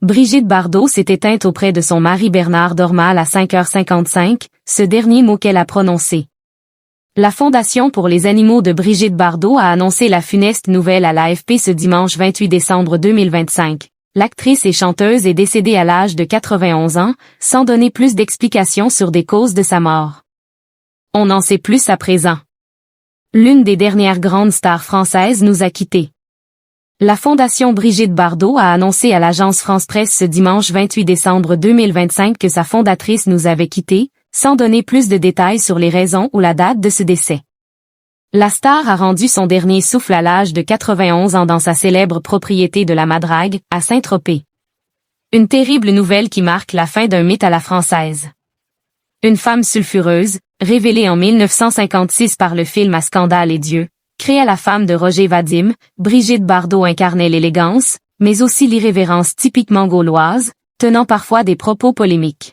Brigitte Bardot s'est éteinte auprès de son mari Bernard Dormal à 5h55, ce dernier mot qu'elle a prononcé. La Fondation pour les animaux de Brigitte Bardot a annoncé la funeste nouvelle à l'AFP ce dimanche 28 décembre 2025. L'actrice et chanteuse est décédée à l'âge de 91 ans, sans donner plus d'explications sur des causes de sa mort. On en sait plus à présent. L'une des dernières grandes stars françaises nous a quittés. La Fondation Brigitte Bardot a annoncé à l'agence France Presse ce dimanche 28 décembre 2025 que sa fondatrice nous avait quittés, sans donner plus de détails sur les raisons ou la date de ce décès. La star a rendu son dernier souffle à l'âge de 91 ans dans sa célèbre propriété de la Madrague, à Saint-Tropez. Une terrible nouvelle qui marque la fin d'un mythe à la française. Une femme sulfureuse, révélée en 1956 par le film À Scandale et Dieu, créée à la femme de Roger Vadim, Brigitte Bardot incarnait l'élégance, mais aussi l'irrévérence typiquement gauloise, tenant parfois des propos polémiques.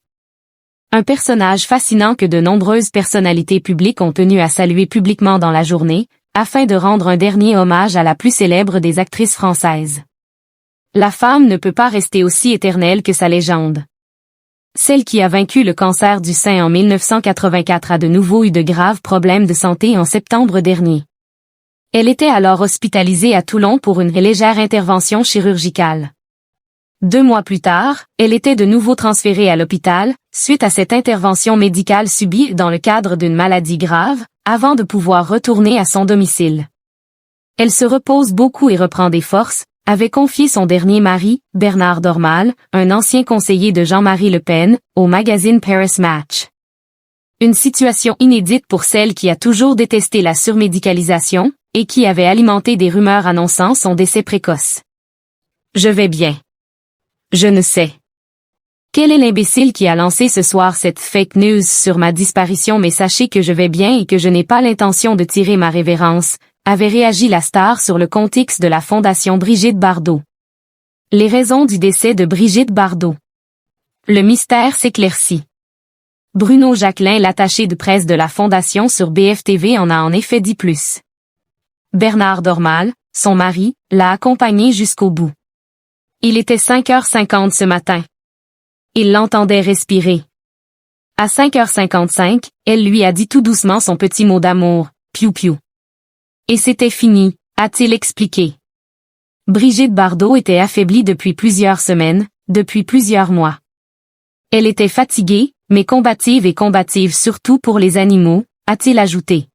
Un personnage fascinant que de nombreuses personnalités publiques ont tenu à saluer publiquement dans la journée, afin de rendre un dernier hommage à la plus célèbre des actrices françaises. La femme ne peut pas rester aussi éternelle que sa légende. Celle qui a vaincu le cancer du sein en 1984 a de nouveau eu de graves problèmes de santé en septembre dernier. Elle était alors hospitalisée à Toulon pour une légère intervention chirurgicale. 2 mois plus tard, elle était de nouveau transférée à l'hôpital, suite à cette intervention médicale subie dans le cadre d'une maladie grave, avant de pouvoir retourner à son domicile. Elle se repose beaucoup et reprend des forces, avait confié son dernier mari, Bernard Dormal, un ancien conseiller de Jean-Marie Le Pen, au magazine Paris Match. Une situation inédite pour celle qui a toujours détesté la surmédicalisation, et qui avait alimenté des rumeurs annonçant son décès précoce. Je vais bien. Je ne sais. Quel est l'imbécile qui a lancé ce soir cette fake news sur ma disparition, mais sachez que je vais bien et que je n'ai pas l'intention de tirer ma révérence, avait réagi la star sur le compte X de la Fondation Brigitte Bardot. Les raisons du décès de Brigitte Bardot. Le mystère s'éclaircit. Bruno Jacquelin, l'attaché de presse de la Fondation sur BFTV, en a en effet dit plus. Bernard Dormal, son mari, l'a accompagné jusqu'au bout. Il était 5h50 ce matin. Il l'entendait respirer. À 5h55, elle lui a dit tout doucement son petit mot d'amour, piou piou. Et c'était fini, a-t-il expliqué. Brigitte Bardot était affaiblie depuis plusieurs semaines, depuis plusieurs mois. Elle était fatiguée, mais combative et combative surtout pour les animaux, a-t-il ajouté.